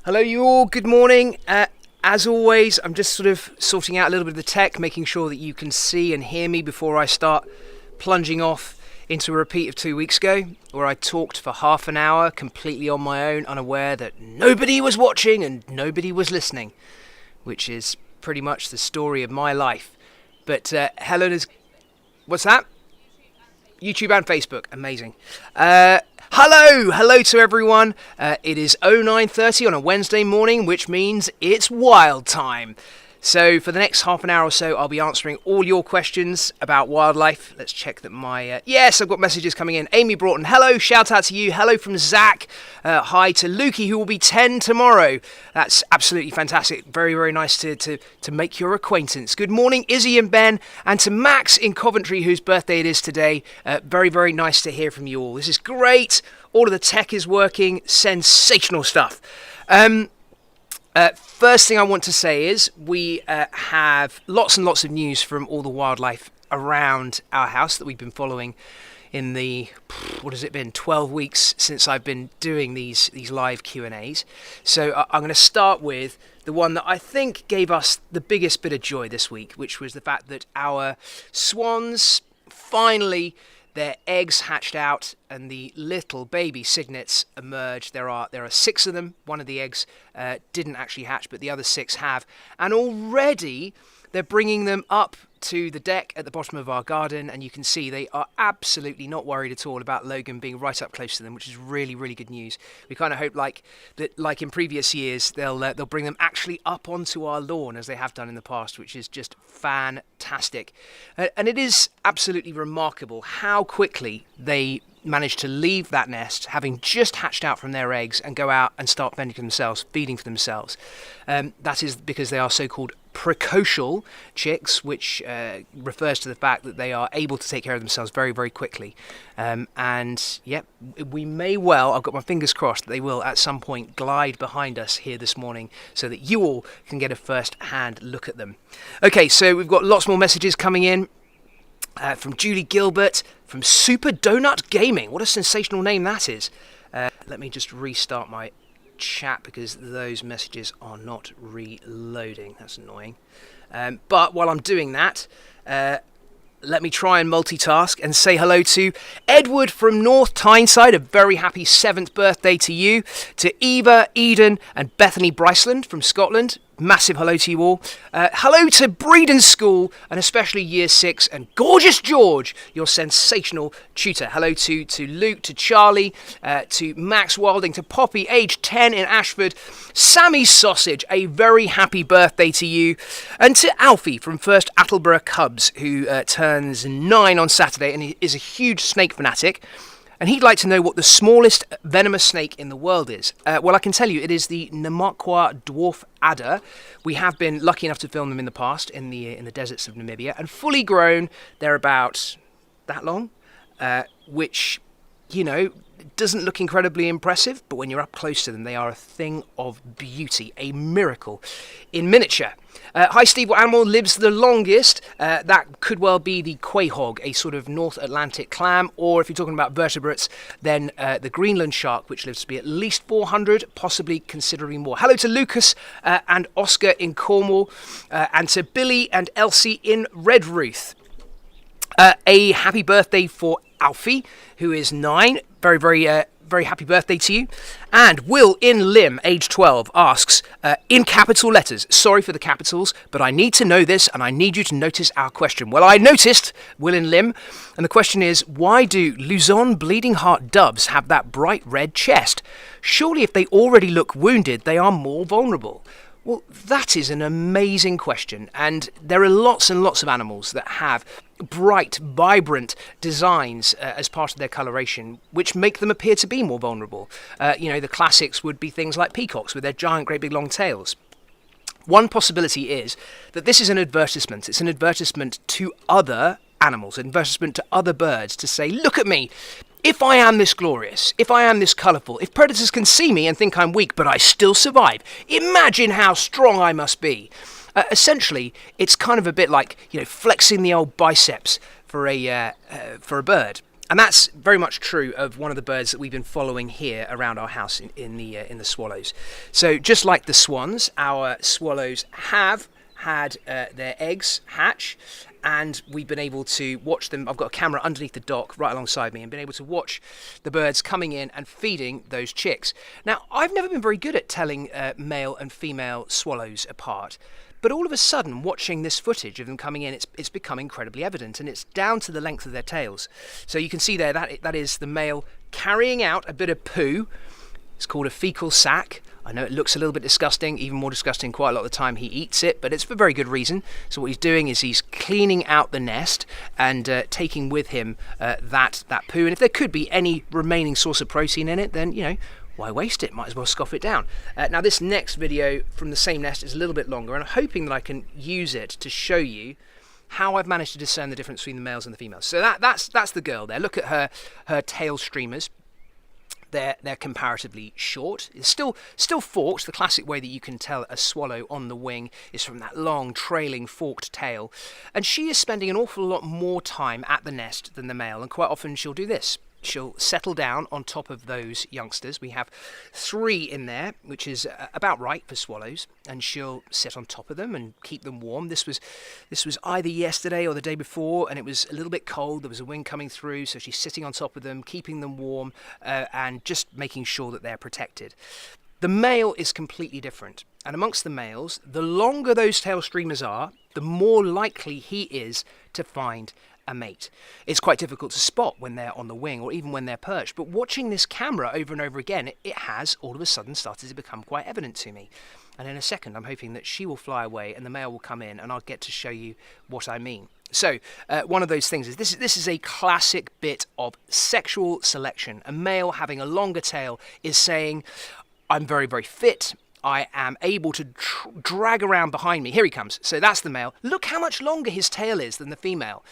Hello you all, good morning. As always, I'm just sort of sorting out a little bit of the tech, making sure that you can see and hear me before I start plunging off into a repeat of 2 weeks ago, where I talked for half an hour completely on my own, unaware that nobody was watching and nobody was listening, which is pretty much the story of my life. But Helen is... What's that? YouTube and Facebook, amazing. Hello to everyone. It is 09:30 on a Wednesday morning, which means it's wild time. So for the next half an hour or so, I'll be answering all your questions about wildlife. Let's check that my... yes, I've got messages coming in. Amy Broughton, hello, shout out to you. Hello from Zach. Hi to Lukey, who will be 10 tomorrow. That's absolutely fantastic. Very, very nice to make your acquaintance. Good morning, Izzy and Ben. And to Max in Coventry, whose birthday it is today. Very, very nice to hear from you all. This is great. All of the tech is working. Sensational stuff. First thing I want to say is we have lots and lots of news from all the wildlife around our house that we've been following in the, what has it been, 12 weeks since I've been doing these live Q&As. So I'm going to start with the one that I think gave us the biggest bit of joy this week, which was the fact that our swans finally... their eggs hatched out and the little baby cygnets emerged. There are 6 of them. One of the eggs didn't actually hatch, but the other 6 have. And already they're bringing them up to the deck at the bottom of our garden, and you can see they are absolutely not worried at all about Logan being right up close to them, which is really, really good news. We kind of hope like in previous years they'll bring them actually up onto our lawn as they have done in the past, which is just fantastic. And it is absolutely remarkable how quickly they manage to leave that nest, having just hatched out from their eggs, and go out and start fending for themselves, feeding for themselves. That is because they are so-called precocial chicks, which refers to the fact that they are able to take care of themselves very, very quickly. And yeah, we may well, I've got my fingers crossed, that they will at some point glide behind us here this morning so that you all can get a first-hand look at them. Okay, so we've got lots more messages coming in. From Julie Gilbert, from Super Donut Gaming. What a sensational name that is. Let me just restart my chat because those messages are not reloading. That's annoying. But while I'm doing that, let me try and multitask and say hello to Edward from North Tyneside. A very happy 7th birthday to you. To Eva, Eden and Bethany Bryceland from Scotland. Massive hello to you all. Hello to Breeden School and especially Year 6 and Gorgeous George, your sensational tutor. Hello to Luke, to Charlie, to Max Wilding, to Poppy, age 10 in Ashford. Sammy Sausage, a very happy birthday to you. And to Alfie from First Attleborough Cubs, who turns 9 on Saturday and he is a huge snake fanatic. And he'd like to know what the smallest venomous snake in the world is. Well, I can tell you it is the Namakwa dwarf adder. We have been lucky enough to film them in the past in the deserts of Namibia. And fully grown, they're about that long, which, you know, doesn't look incredibly impressive. But when you're up close to them, they are a thing of beauty, a miracle in miniature. Hi Steve, what animal lives the longest? That could well be the quahog, a sort of North Atlantic clam, or if you're talking about vertebrates, then the Greenland shark, which lives to be at least 400, possibly considerably more. Hello to Lucas and Oscar in Cornwall, and to Billy and Elsie in Redruth. A happy birthday for Alfie, who is 9. Very, very... very happy birthday to you. And Will in Lim, age 12, asks, in capital letters, sorry for the capitals, but I need to know this and I need you to notice our question. Well, I noticed, Will in Lim, and the question is, why do Luzon bleeding heart doves have that bright red chest? Surely if they already look wounded, they are more vulnerable. Well, that is an amazing question, and there are lots and lots of animals that have bright, vibrant designs as part of their coloration, which make them appear to be more vulnerable. The classics would be things like peacocks with their giant, great big long tails. One possibility is that this is an advertisement. It's an advertisement to other animals, an advertisement to other birds to say, look at me. If I am this glorious, if I am this colourful, if predators can see me and think I'm weak, but I still survive, imagine how strong I must be. Essentially, it's kind of a bit like, flexing the old biceps for a bird. And that's very much true of one of the birds that we've been following here around our house in the swallows. So just like the swans, our swallows have had their eggs hatch, and we've been able to watch them. I've got a camera underneath the dock right alongside me and been able to watch the birds coming in and feeding those chicks. Now, I've never been very good at telling male and female swallows apart, but all of a sudden, watching this footage of them coming in, it's become incredibly evident, and it's down to the length of their tails. So you can see there that is the male carrying out a bit of poo. It's called a fecal sac. I know it looks a little bit disgusting, even more disgusting quite a lot of the time he eats it, but it's for very good reason. So what he's doing is he's cleaning out the nest and taking with him that poo. And if there could be any remaining source of protein in it, then, you know, why waste it? Might as well scoff it down. Now this next video from the same nest is a little bit longer, and I'm hoping that I can use it to show you how I've managed to discern the difference between the males and the females. So that's the girl there. Look at her tail streamers. They're comparatively short. It's still forked. The classic way that you can tell a swallow on the wing is from that long trailing forked tail. And she is spending an awful lot more time at the nest than the male, and quite often she'll do this. She'll settle down on top of those youngsters. We have 3 in there, which is about right for swallows, and she'll sit on top of them and keep them warm. This was either yesterday or the day before, and it was a little bit cold. There was a wind coming through, so she's sitting on top of them, keeping them warm, and just making sure that they're protected. The male is completely different, and amongst the males, the longer those tail streamers are, the more likely he is to find a mate. It's quite difficult to spot when they're on the wing or even when they're perched, but watching this camera over and over again, it has all of a sudden started to become quite evident to me. And in a second, I'm hoping that she will fly away and the male will come in, and I'll get to show you what I mean. So one of those things is this is a classic bit of sexual selection. A male having a longer tail is saying, I'm very, very fit. I am able to drag around behind me. Here he comes. So that's the male. Look how much longer his tail is than the female.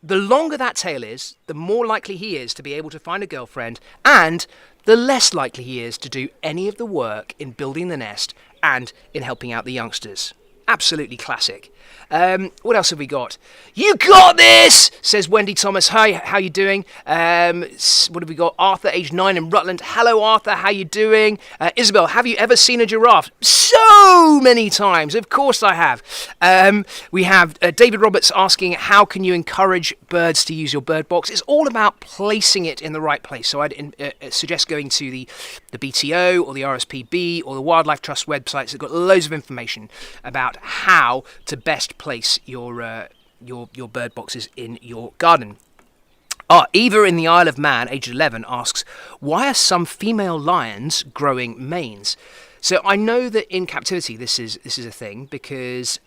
The longer that tail is, the more likely he is to be able to find a girlfriend, and the less likely he is to do any of the work in building the nest and in helping out the youngsters. Absolutely classic. What else have we got? You got this, says Wendy Thomas. Hi, how you doing? What have we got? Arthur, age 9 in Rutland. Hello, Arthur. How you doing? Isabel, have you ever seen a giraffe? So many times. Of course I have. We have David Roberts asking, how can you encourage birds to use your bird box? It's all about placing it in the right place. So I'd suggest going to the BTO or the RSPB or the Wildlife Trust websites. They've got loads of information about how to best place your bird boxes in your garden. Eva in the Isle of Man, aged 11, asks, why are some female lions growing manes? So I know that in captivity this is a thing, because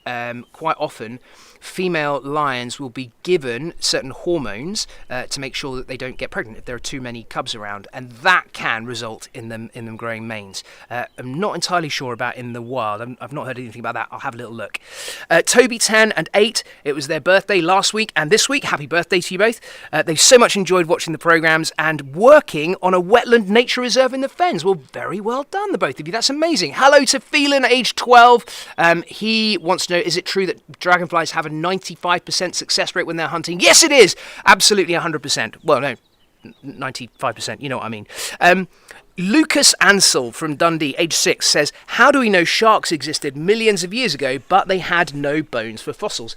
quite often female lions will be given certain hormones to make sure that they don't get pregnant if there are too many cubs around, and that can result in them growing manes. I'm not entirely sure about in the wild. I've not heard anything about that. I'll have a little look. Toby, 10 and 8, it was their birthday last week and this week. Happy birthday to you both. They've so much enjoyed watching the programmes and working on a wetland nature reserve in the Fens. Well, very well done, the both of you. That's amazing. Hello to Phelan, age 12. He wants to know, is it true that dragonflies have a 95% success rate when they're hunting? Yes, it is. Absolutely 100%. Well, no, 95%. You know what I mean. Lucas Ansell from Dundee, age 6, says, how do we know sharks existed millions of years ago, but they had no bones for fossils?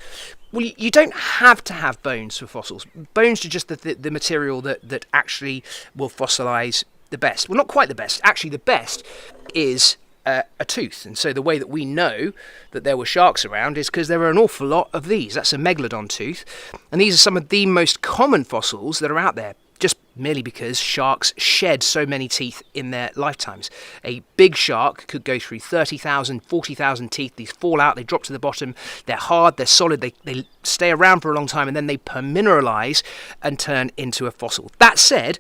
Well, you don't have to have bones for fossils. Bones are just the material that actually will fossilise the best. Well, not quite the best. Actually, the best is a tooth. And so the way that we know that there were sharks around is because there are an awful lot of these. That's a megalodon tooth. And these are some of the most common fossils that are out there, just merely because sharks shed so many teeth in their lifetimes. A big shark could go through 30,000, 40,000 teeth. These fall out, they drop to the bottom, they're hard, they're solid, they stay around for a long time, and then they permineralize and turn into a fossil. That said,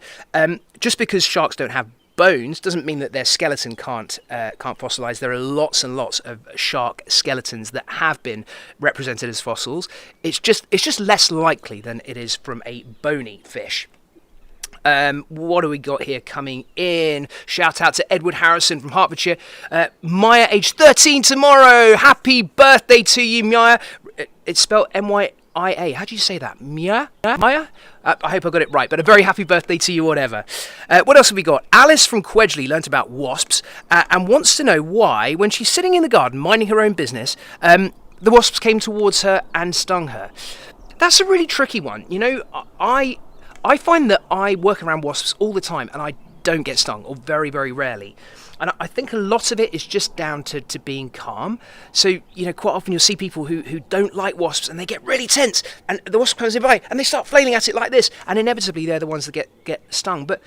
just because sharks don't have bones doesn't mean that their skeleton can't fossilize. There are lots and lots of shark skeletons that have been represented as fossils. It's just less likely than it is from a bony fish. What do we got here coming in? Shout out to Edward Harrison from Hertfordshire. Maya, age 13 tomorrow. Happy birthday to you, Maya. It's spelled M-I-A. How do you say that? Mia? Maya? I hope I got it right, but a very happy birthday to you, whatever. What else have we got? Alice from Quedgley learnt about wasps and wants to know why, when she's sitting in the garden minding her own business, the wasps came towards her and stung her. That's a really tricky one. You know, I find that I work around wasps all the time and I don't get stung, or very, very rarely. And I think a lot of it is just down to being calm. So, you know, quite often you'll see people who don't like wasps and they get really tense and the wasp comes in by and they start flailing at it like this and inevitably they're the ones that get stung. But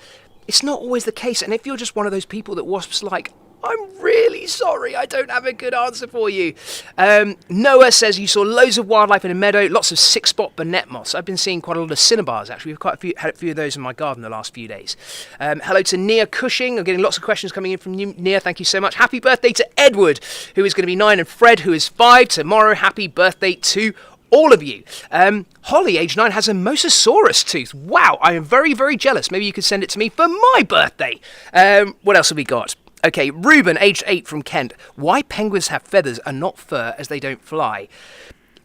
it's not always the case. And if you're just one of those people that wasps like, I'm really sorry, I don't have a good answer for you. Noah says you saw loads of wildlife in a meadow, lots of six-spot bonnet moths. I've been seeing quite a lot of cinnamons, actually. We've had a few of those in my garden the last few days. Hello to Nia Cushing. I'm getting lots of questions coming in from Nia. Thank you so much. Happy birthday to Edward, who is going to be 9, and Fred, who is 5 tomorrow. Happy birthday to all of you. Holly, age 9, has a mosasaurus tooth. Wow, I am very, very jealous. Maybe you could send it to me for my birthday. What else have we got? Okay, Ruben, aged 8, from Kent. Why penguins have feathers and not fur as they don't fly?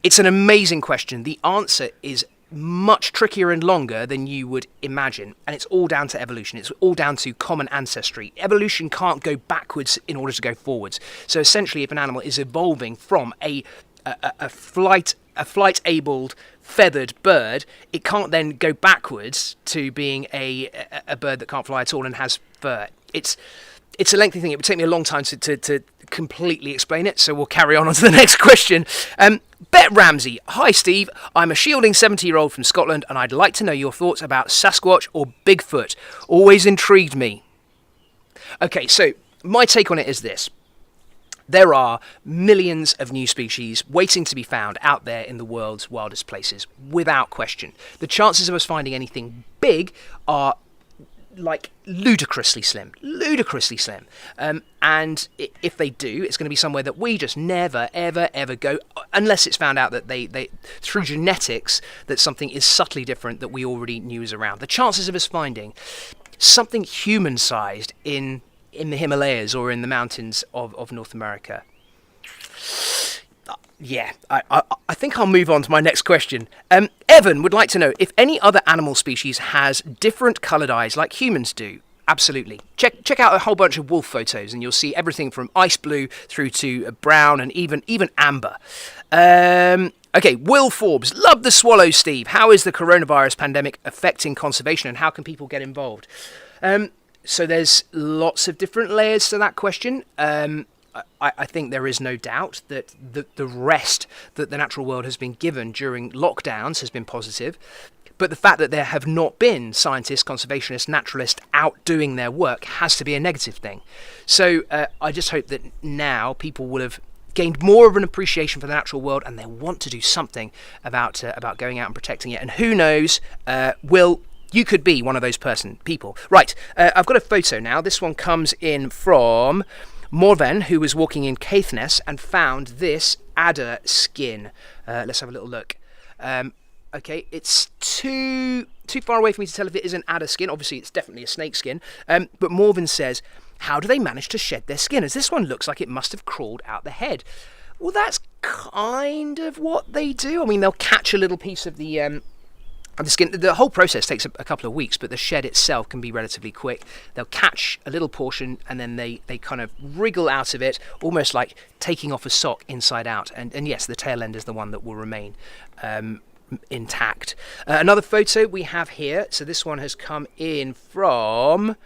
It's an amazing question. The answer is much trickier and longer than you would imagine. And it's all down to evolution. It's all down to common ancestry. Evolution can't go backwards in order to go forwards. So essentially, if an animal is evolving from a flight-abled feathered bird, it can't then go backwards to being a bird that can't fly at all and has fur. It's a lengthy thing. It would take me a long time to completely explain it, so we'll carry on to the next question. Bet Ramsey. Hi, Steve. I'm a shielding 70-year-old from Scotland, and I'd like to know your thoughts about Sasquatch or Bigfoot. Always intrigued me. Okay, so my take on it is this. There are millions of new species waiting to be found out there in the world's wildest places, without question. The chances of us finding anything big are like ludicrously slim. And if they do, it's going to be somewhere that we just never, ever, ever go, unless it's found out that they through genetics, that something is subtly different that we already knew was around. The chances of us finding something human-sized in the Himalayas or in the mountains of North America, yeah, I think I'll move on to my next question. Evan would like to know if any other animal species has different coloured eyes like humans do. Absolutely. Check out a whole bunch of wolf photos and you'll see everything from ice blue through to brown and even amber. Okay, Will Forbes. Love the swallow, Steve. How is the coronavirus pandemic affecting conservation and how can people get involved? So there's lots of different layers to that question. I think there is no doubt that the rest that the natural world has been given during lockdowns has been positive. But the fact that there have not been scientists, conservationists, naturalists out doing their work has to be a negative thing. So I just hope that now people will have gained more of an appreciation for the natural world and they want to do something about going out and protecting it. And who knows, Will, you could be one of those people. Right, I've got a photo now. This one comes in from Morven, who was walking in Caithness and found this adder skin. Let's have a little look. Okay, it's too far away for me to tell if it is an adder skin. Obviously, it's definitely a snake skin. But Morven says, how do they manage to shed their skin? As this one looks like it must have crawled out the head. Well, that's kind of what they do. I mean, they'll catch a little piece of the skin. The whole process takes a couple of weeks, but the shed itself can be relatively quick. They'll catch a little portion and then they kind of wriggle out of it, almost like taking off a sock inside out. And yes, the tail end is the one that will remain intact. Another photo we have here. So this one has come in from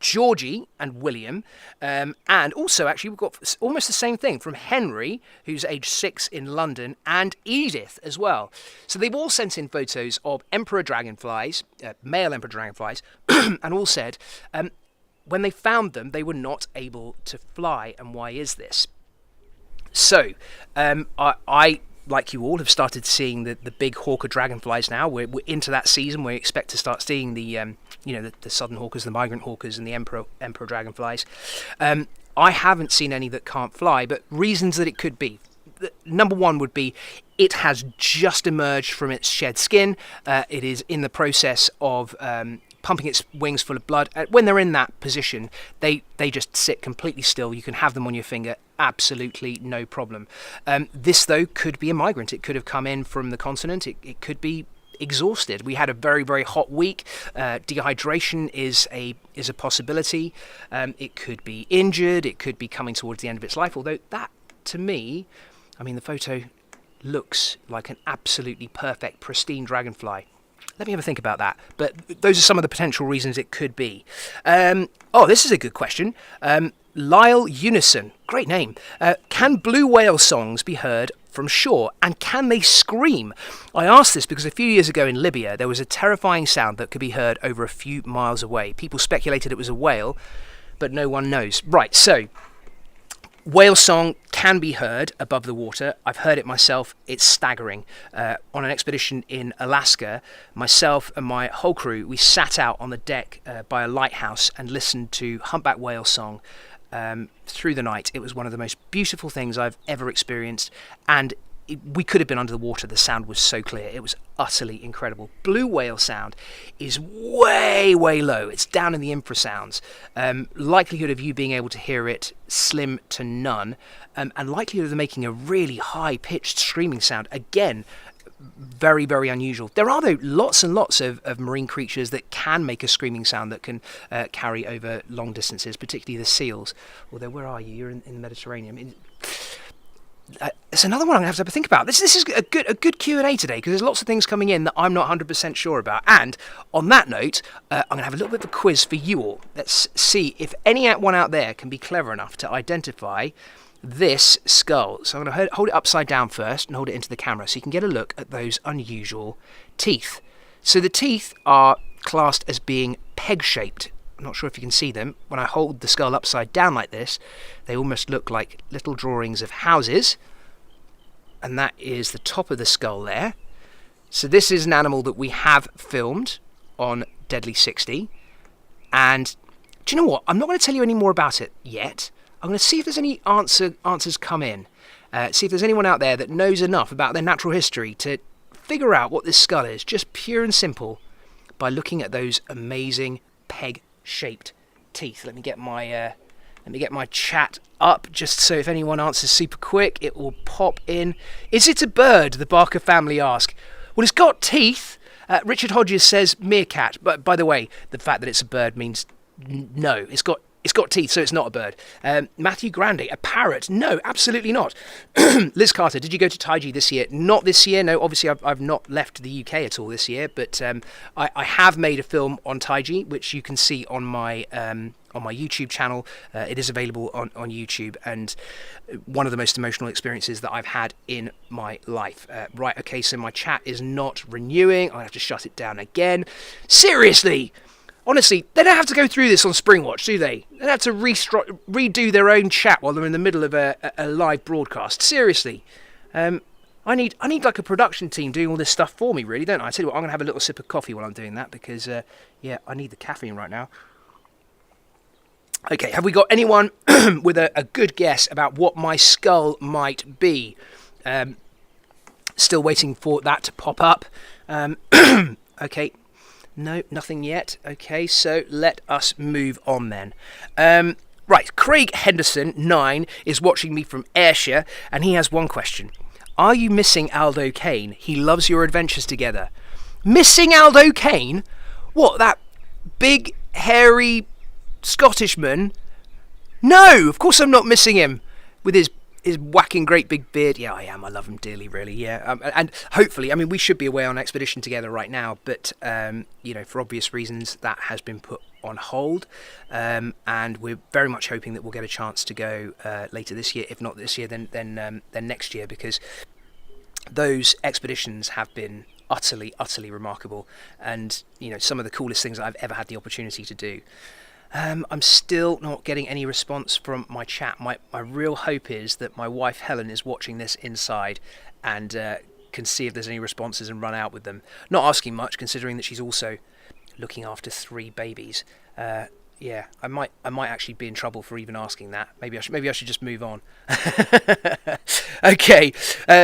Georgie and William, and also actually we've got almost the same thing from Henry, who's age 6 in London, and Edith as well. So they've all sent in photos of emperor dragonflies, male emperor dragonflies, and all said when they found them they were not able to fly. And why is this? So I like you all, have started seeing the big hawker dragonflies now. We're into that season where we expect to start seeing the southern hawkers, the migrant hawkers, and the emperor dragonflies. I haven't seen any that can't fly, but reasons that it could be. Number one would be it has just emerged from its shed skin. It is in the process of pumping its wings full of blood. When they're in that position, they just sit completely still. You can have them on your finger, absolutely no problem. This, though, could be a migrant. It could have come in from the continent. It could be exhausted. We had a very, very hot week. Dehydration is a possibility. It could be injured. It could be coming towards the end of its life. Although that, to me, I mean, the photo looks like an absolutely perfect, pristine dragonfly. Let me have a think about that. But those are some of the potential reasons it could be. This is a good question. Lyle Unison, great name. Can blue whale songs be heard from shore, and can they scream? I asked this because a few years ago in Libya, there was a terrifying sound that could be heard over a few miles away. People speculated it was a whale, but no one knows. Right, so whale song can be heard above the water. I've heard it myself. It's staggering. On an expedition in Alaska, myself and my whole crew, we sat out on the deck by a lighthouse and listened to humpback whale song through the night. It was one of the most beautiful things I've ever experienced, and we could have been under the water. The sound was so clear. It was utterly incredible. Blue whale sound is way, way low. It's down in the infrasounds. Likelihood of you being able to hear it, slim to none. And likelihood of them making a really high-pitched screaming sound, again, very, very unusual. There are, though, lots and lots of marine creatures that can make a screaming sound that can carry over long distances, particularly the seals. Although, where are you? You're in the Mediterranean. I mean, it's another one I'm going to have to think about. This is a good Q&A today, because there's lots of things coming in that I'm not 100% sure about. And on that note, I'm going to have a little bit of a quiz for you all. Let's see if anyone out there can be clever enough to identify this skull. So I'm going to hold it upside down first and hold it into the camera so you can get a look at those unusual teeth. So the teeth are classed as being peg-shaped. I'm not sure if you can see them. When I hold the skull upside down like this, they almost look like little drawings of houses. And that is the top of the skull there. So this is an animal that we have filmed on Deadly 60. And do you know what? I'm not going to tell you any more about it yet. I'm going to see if there's any answers come in. See if there's anyone out there that knows enough about their natural history to figure out what this skull is, just pure and simple, by looking at those amazing peg-shaped teeth. Let me get my chat up, just so if anyone answers super quick, it will pop in. Is it a bird? The Barker family ask. Well, it's got teeth. Richard Hodges says meerkat. But by the way, the fact that it's a bird means no. It's got teeth, so it's not a bird. Matthew Grandy, a parrot? No, absolutely not. Liz Carter, did you go to Taiji this year? Not this year. No, obviously I've not left the UK at all this year, but I have made a film on Taiji, which you can see on my YouTube channel. It is available on YouTube, and one of the most emotional experiences that I've had in my life. Right, okay, so my chat is not renewing. I'll have to shut it down again. Seriously! Honestly, they don't have to go through this on Springwatch, do they? They don't have to redo their own chat while they're in the middle of a live broadcast. Seriously. I need like a production team doing all this stuff for me, really, don't I? I tell you what, I'm going to have a little sip of coffee while I'm doing that, because, I need the caffeine right now. Okay, have we got anyone with a good guess about what my skull might be? Still waiting for that to pop up. Okay. No, nothing yet. Okay, so let us move on then. Right, Craig Henderson, 9, is watching me from Ayrshire, and he has one question. Are you missing Aldo Cain? He loves your adventures together. Missing Aldo Cain? What, that big, hairy Scottishman? No, of course I'm not missing him. With his whacking great big beard. Yeah, I am. I love him dearly, really. Yeah, and hopefully, I mean, we should be away on expedition together right now, but for obvious reasons, that has been put on hold, and we're very much hoping that we'll get a chance to go later this year. If not this year, then next year, because those expeditions have been utterly remarkable, and some of the coolest things I've ever had the opportunity to do. I'm still not getting any response from my chat. My real hope is that my wife Helen is watching this inside and can see if there's any responses and run out with them. Not asking much, considering that she's also looking after 3 babies. Yeah, I might actually be in trouble for even asking that. Maybe I should just move on. Okay,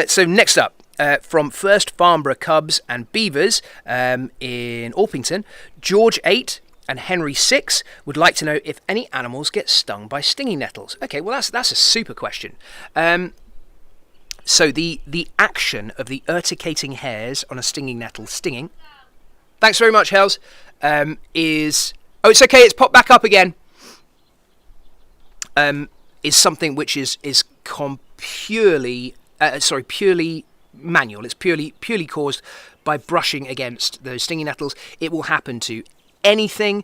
so next up, from First Farnborough Cubs and Beavers in Orpington, George 8 and Henry 6 would like to know if any animals get stung by stinging nettles. Okay, well that's a super question. So the action of the urticating hairs on a stinging nettle stinging. Thanks very much, Hells. Is it's okay. It's popped back up again. Is something which is purely manual. It's purely caused by brushing against those stinging nettles. It will happen to anything.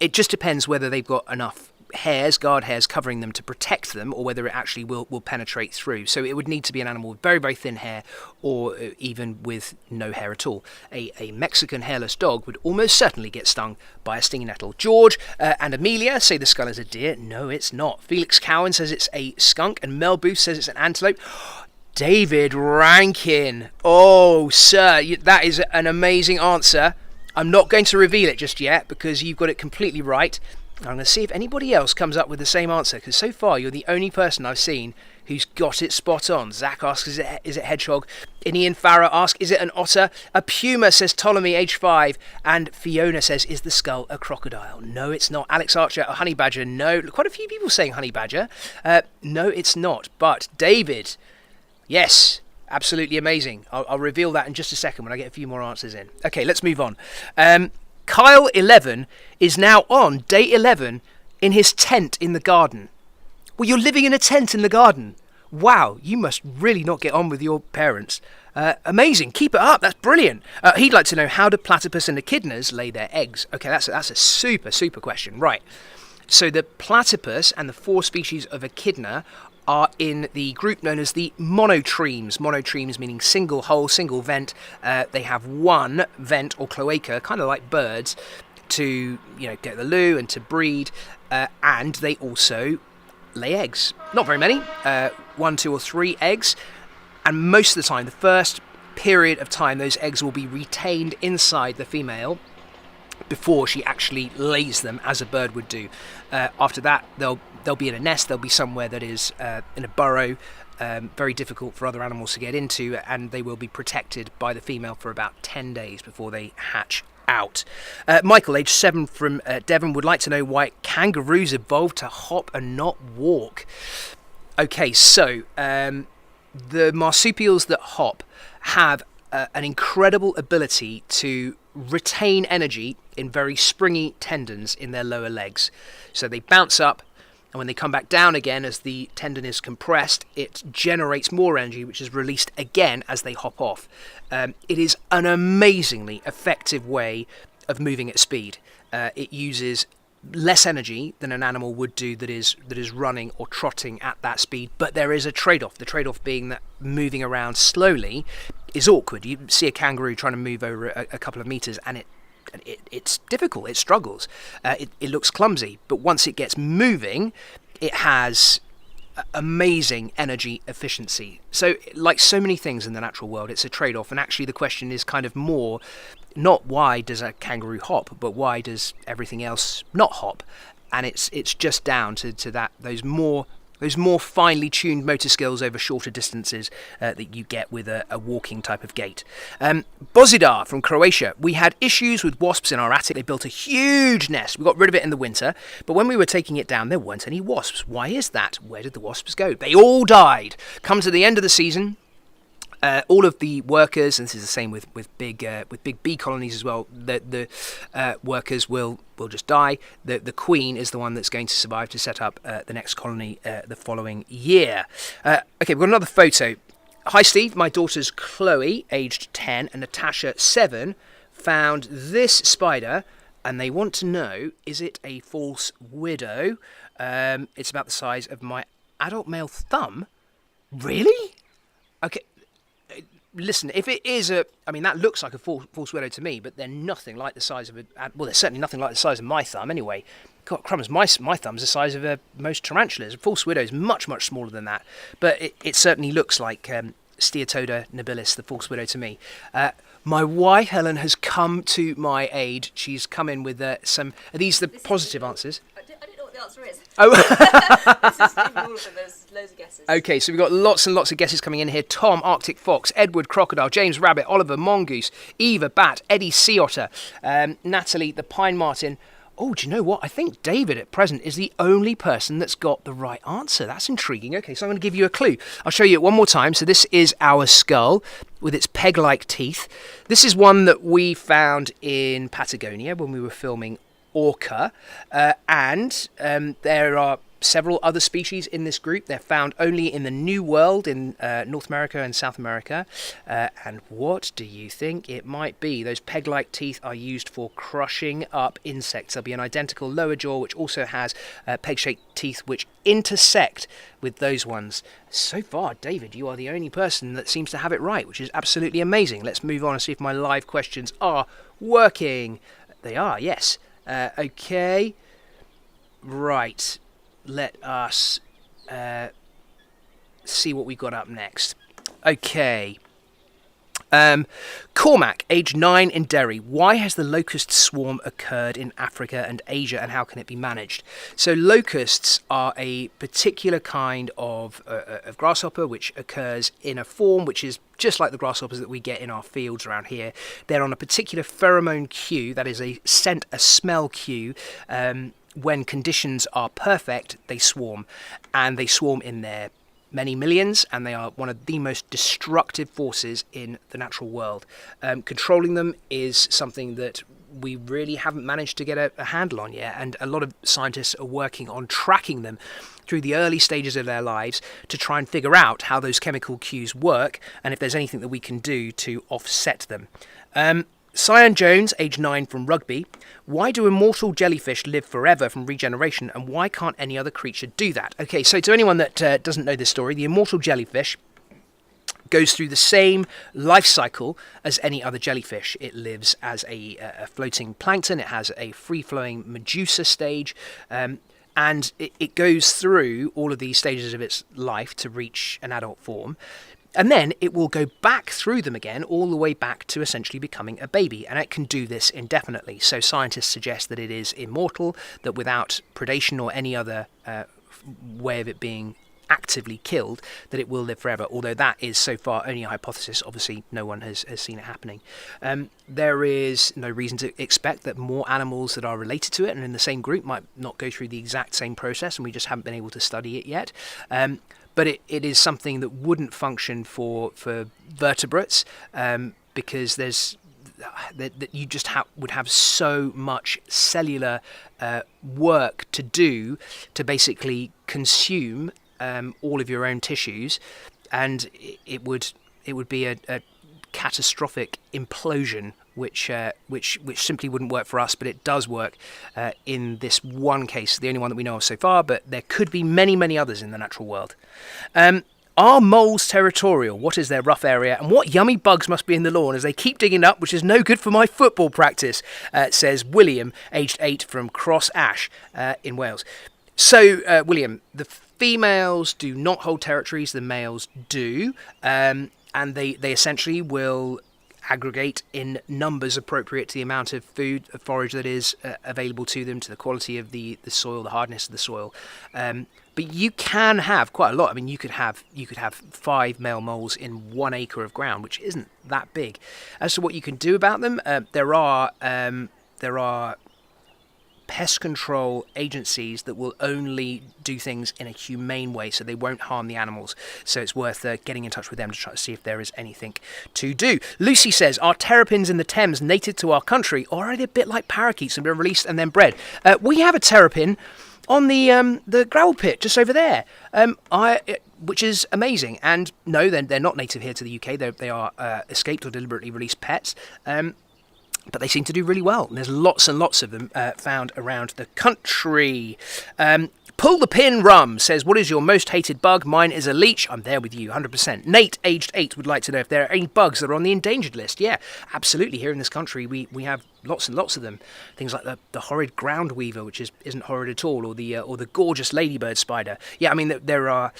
It just depends whether they've got enough hairs, guard hairs, covering them to protect them, or whether it actually will penetrate through. So it would need to be an animal with very, very thin hair, or even with no hair at all. A Mexican hairless dog would almost certainly get stung by a stinging nettle. George and Amelia say the skull is a deer. No, it's not. Felix Cowan says it's a skunk, and Mel Booth says it's an antelope. David Rankin. Oh, sir, that is an amazing answer. I'm not going to reveal it just yet because you've got it completely right. I'm going to see if anybody else comes up with the same answer, because so far you're the only person I've seen who's got it spot on. Zach asks, is it hedgehog? Ian Farah asks, is it an otter? A puma, says Ptolemy, age 5. And Fiona says, is the skull a crocodile? No, it's not. Alex Archer, a honey badger? No. Quite a few people saying honey badger. No, it's not. But David, yes, absolutely amazing. I'll reveal that in just a second when I get a few more answers in. Okay, let's move on. Kyle 11 is now on day 11 in his tent in the garden. Well, you're living in a tent in the garden. Wow, you must really not get on with your parents. Amazing, keep it up, that's brilliant. He'd like to know, how do platypus and echidnas lay their eggs? Okay, that's a super question. Right, so the platypus and the 4 species of echidna are in the group known as the monotremes. Monotremes meaning single hole, single vent. They have one vent or cloaca, kind of like birds, to get the loo and to breed. And they also lay eggs. Not very many, 1, 2 or 3 eggs. And most of the time, the first period of time, those eggs will be retained inside the female before she actually lays them, as a bird would do. After that, they'll be in a nest. They'll be somewhere that is in a burrow, very difficult for other animals to get into, and they will be protected by the female for about 10 days before they hatch out. Michael, age 7, from Devon, would like to know why kangaroos evolved to hop and not walk. Okay, so the marsupials that hop have an incredible ability to retain energy in very springy tendons in their lower legs. So they bounce up, and when they come back down again, as the tendon is compressed, it generates more energy, which is released again as they hop off. It is an amazingly effective way of moving at speed. It uses less energy than an animal would do that is running or trotting at that speed, but there is a trade-off. The trade-off being that moving around slowly is awkward. You see a kangaroo trying to move over a couple of meters, and it's difficult. It struggles. It looks clumsy, but once it gets moving, it has amazing energy efficiency. So, like so many things in the natural world, it's a trade-off. And actually, the question is kind of more not why does a kangaroo hop, but why does everything else not hop? And it's just down to that those more finely tuned motor skills over shorter distances that you get with a walking type of gait. Bozidar from Croatia. We had issues with wasps in our attic. They built a huge nest. We got rid of it in the winter, but when we were taking it down, there weren't any wasps. Why is that? Where did the wasps go? They all died. Come to the end of the season, all of the workers, and this is the same with big bee colonies as well, the workers will just die. The queen is the one that's going to survive to set up the next colony the following year. Okay, we've got another photo. Hi Steve, my daughters Chloe, aged 10, and Natasha, 7, found this spider, and they want to know, is it a false widow? It's about the size of my adult male thumb. Really? Okay. Listen, if it is that looks like a false widow to me, but they're nothing like the size of they're certainly nothing like the size of my thumb anyway. God, crumbs, my thumb's the size of most tarantulas. A false widow is much, much smaller than that, but it certainly looks like Steatoda nobilis, the false widow, to me. My wife, Helen, has come to my aid. She's come in with some... Are these the positive answers? I don't know what the answer is. Oh. This is even all of them. There's loads of guesses. Okay, so we've got lots and lots of guesses coming in here. Tom, Arctic Fox, Edward, Crocodile, James, Rabbit, Oliver, Mongoose, Eva, Bat, Eddie, Sea Otter, Natalie, the Pine Martin. Oh, do you know what? I think David at present is the only person that's got the right answer. That's intriguing. Okay, so I'm going to give you a clue. I'll show you it one more time. So this is our skull with its peg-like teeth. This is one that we found in Patagonia when we were filming Orca. And there are several other species in this group. They're found only in the New World in North America and South America. And what do you think it might be? Those peg-like teeth are used for crushing up insects. There'll be an identical lower jaw which also has peg-shaped teeth which intersect with those ones. So far, David, you are the only person that seems to have it right, which is absolutely amazing. Let's move on and see if my live questions are working. They are, yes. Okay. Right. Let us see what we got up next. Okay. Cormac, age 9 in Derry. Why has the locust swarm occurred in Africa and Asia, and how can it be managed? So locusts are a particular kind of grasshopper which occurs in a form which is just like the grasshoppers that we get in our fields around here. They're on a particular pheromone cue, that is a smell cue. When conditions are perfect, they swarm, and they swarm in their many millions, and they are one of the most destructive forces in the natural world. Controlling them is something that we really haven't managed to get a handle on yet, and a lot of scientists are working on tracking them through the early stages of their lives to try and figure out how those chemical cues work, and if there's anything that we can do to offset them. Cyan Jones, age 9 from Rugby. Why do immortal jellyfish live forever from regeneration, and why can't any other creature do that? Okay, so to anyone that doesn't know this story, the immortal jellyfish goes through the same life cycle as any other jellyfish. It lives as a floating plankton. It has a free-flowing medusa stage, and it goes through all of these stages of its life to reach an adult form. And then it will go back through them again, all the way back to essentially becoming a baby. And it can do this indefinitely. So scientists suggest that it is immortal, that without predation or any other way of it being actively killed, that it will live forever. Although that is so far only a hypothesis. Obviously, no one has seen it happening. There is no reason to expect that more animals that are related to it and in the same group might not go through the exact same process, and we just haven't been able to study it yet. But it is something that wouldn't function for vertebrates because that you just would have so much cellular work to do to basically consume all of your own tissues, and it would be a catastrophic implosion, which simply wouldn't work for us, but it does work in this one case, the only one that we know of so far, but there could be many, many others in the natural world. Are moles territorial? What is their rough area? And what yummy bugs must be in the lawn as they keep digging up, which is no good for my football practice, says William, aged 8 from Cross Ash in Wales. So, William, the females do not hold territories, the males do, and they essentially will aggregate in numbers appropriate to the amount of food, of forage that is available to them, to the quality of the soil, the hardness of the soil. But you can have quite a lot. I mean, you could have 5 male moles in 1 acre of ground, which isn't that big. As to what you can do about them, there are pest control agencies that will only do things in a humane way, so they won't harm the animals. So it's worth getting in touch with them to try to see if there is anything to do. Lucy says, are terrapins in the Thames native to our country, or are they a bit like parakeets and been released and then bred? We have a terrapin on the gravel pit just over there, which is amazing. And no, they're not native here to the UK. They are escaped or deliberately released pets. But they seem to do really well. And there's lots and lots of them found around the country. Pull the Pin Rum says, what is your most hated bug? Mine is a leech. I'm there with you, 100%. Nate, aged 8, would like to know if there are any bugs that are on the endangered list. Yeah, absolutely. Here in this country, we have lots and lots of them. Things like the horrid ground weaver, which isn't horrid at all, or the gorgeous ladybird spider. Yeah, I mean, there are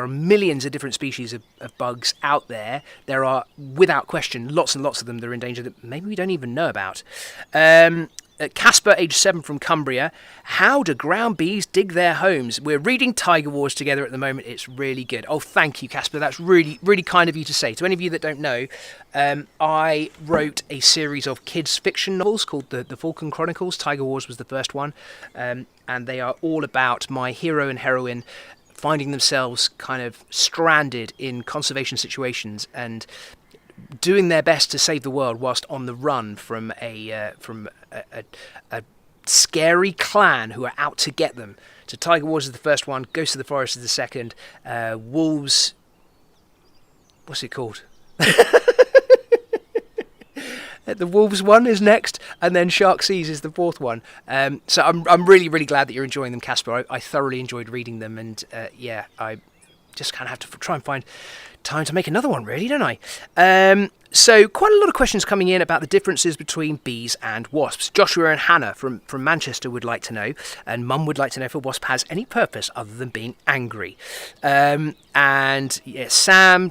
millions of different species of bugs out there. There are, without question, lots and lots of them that are endangered that maybe we don't even know about. Casper, age 7 from Cumbria. How do ground bees dig their homes? We're reading Tiger Wars together at the moment. It's really good. Oh, thank you, Casper. That's really, really kind of you to say. To any of you that don't know, I wrote a series of kids' fiction novels called the Falcon Chronicles. Tiger Wars was the first one. And they are all about my hero and heroine finding themselves kind of stranded in conservation situations and doing their best to save the world whilst on the run from a scary clan who are out to get them. So Tiger Wars is the first one, Ghost of the Forest is the second, Wolves... What's it called? The Wolves one is next, and then Shark Seas is the fourth one. So I'm really, really glad that you're enjoying them, Casper. I thoroughly enjoyed reading them, and I just kind of have to try and find time to make another one, really, don't I? So quite a lot of questions coming in about the differences between bees and wasps. Joshua and Hannah from Manchester would like to know, and Mum would like to know if a wasp has any purpose other than being angry. Sam,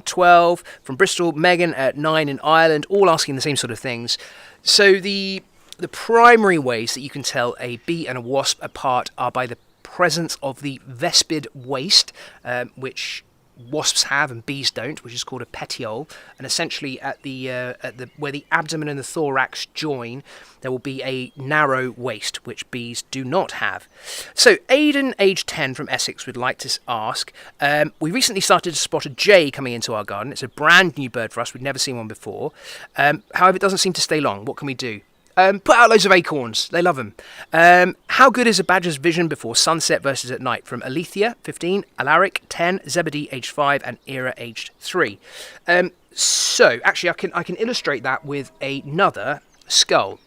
12, from Bristol, Megan at 9 in Ireland, all asking the same sort of things. So the primary ways that you can tell a bee and a wasp apart are by the presence of the vespid waist, which wasps have and bees don't, which is called a petiole, and essentially at the where the abdomen and the thorax join, there will be a narrow waist, which bees do not have. So Aidan, age 10 from Essex, would like to ask, we recently started to spot a jay coming into our garden. It's a brand new bird for us. We'd never seen one before. However, it doesn't seem to stay long. What can we do? Put out loads of acorns. They love them. How good is a badger's vision before sunset versus at night? From Alethea, 15, Alaric, 10, Zebedee, aged 5, and Ira, aged 3. So, actually, I can illustrate that with another skull.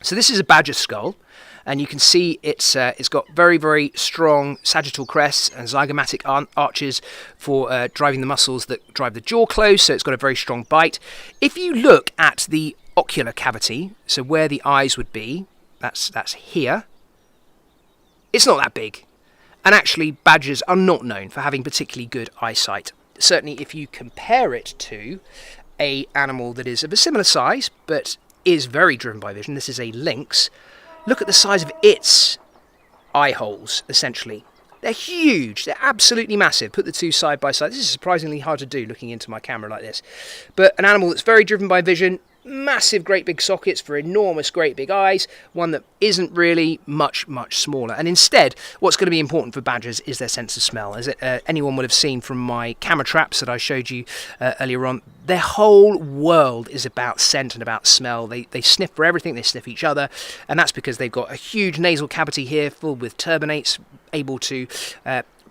So this is a badger skull, and you can see it's got very, very strong sagittal crests and zygomatic arches for driving the muscles that drive the jaw close, so it's got a very strong bite. If you look at the ocular cavity, so where the eyes would be, that's here, it's not that big. And actually, badgers are not known for having particularly good eyesight. Certainly if you compare it to an animal that is of a similar size, but is very driven by vision, this is a lynx, look at the size of its eye holes, essentially. They're huge. They're absolutely massive. Put the two side by side. This is surprisingly hard to do looking into my camera like this. But an animal that's very driven by vision, massive great big sockets for enormous great big eyes, one that isn't really much smaller. And instead, what's going to be important for badgers is their sense of smell. As anyone would have seen from my camera traps that I showed you earlier on, their whole world is about scent and about smell. They sniff for everything, they sniff each other, and that's because they've got a huge nasal cavity here filled with turbinates, able to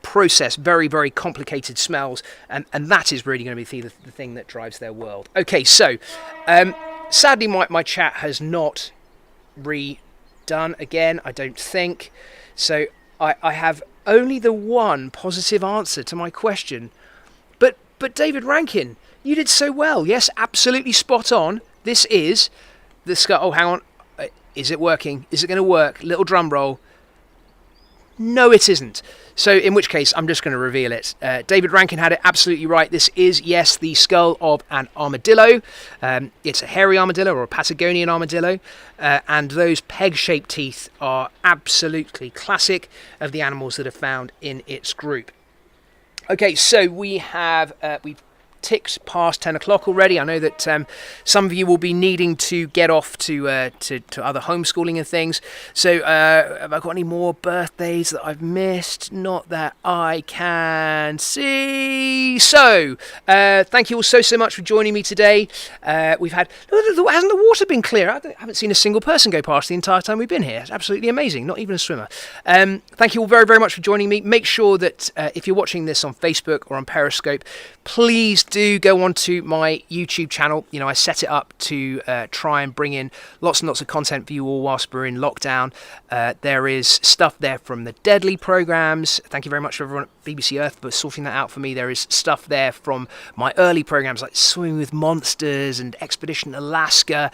process very, very complicated smells, and that is really going to be the thing that drives their world. Okay, so sadly my chat has not redone again, I don't think. So I have only the one positive answer to my question. But David Rankin, you did so well. Yes, absolutely spot on. This is the skull. Oh, hang on. Is it working? Is it going to work? Little drum roll. No, it isn't. So in which case, I'm just going to reveal it. David Rankin had it absolutely right. This is, yes, the skull of an armadillo. It's a hairy armadillo or a Patagonian armadillo. And those peg-shaped teeth are absolutely classic of the animals that are found in its group. Okay, so we've ticked past 10 o'clock already. I know that some of you will be needing to get off to other homeschooling and things. So have I got any more birthdays that I've missed? Not that I can see. So thank you all so much for joining me today. We've had... Hasn't the water been clear? I haven't seen a single person go past the entire time we've been here. It's absolutely amazing. Not even a swimmer. Thank you all very, very much for joining me. Make sure that if you're watching this on Facebook or on Periscope, please do go onto my YouTube channel. You know, I set it up to try and bring in lots and lots of content for you all whilst we're in lockdown. There is stuff there from the Deadly programmes. Thank you very much for everyone at BBC Earth for sorting that out for me. There is stuff there from my early programmes like Swimming with Monsters and Expedition Alaska,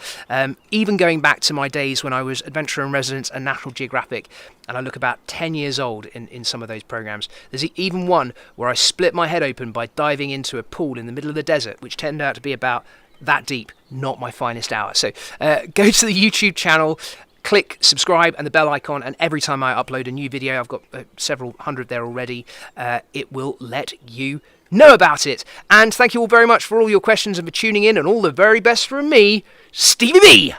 even going back to my days when I was Adventurer in Residence and National Geographic, and I look about 10 years old in some of those programmes. There's even one where I split my head open by diving into a pool in the middle of the desert, which turned out to be about that deep. Not my finest hour. So go to the YouTube channel, click subscribe and the bell icon, and every time I upload a new video, I've got several hundred there already, it will let you know about it. And thank you all very much for all your questions and for tuning in, and all the very best from me, Stevie B.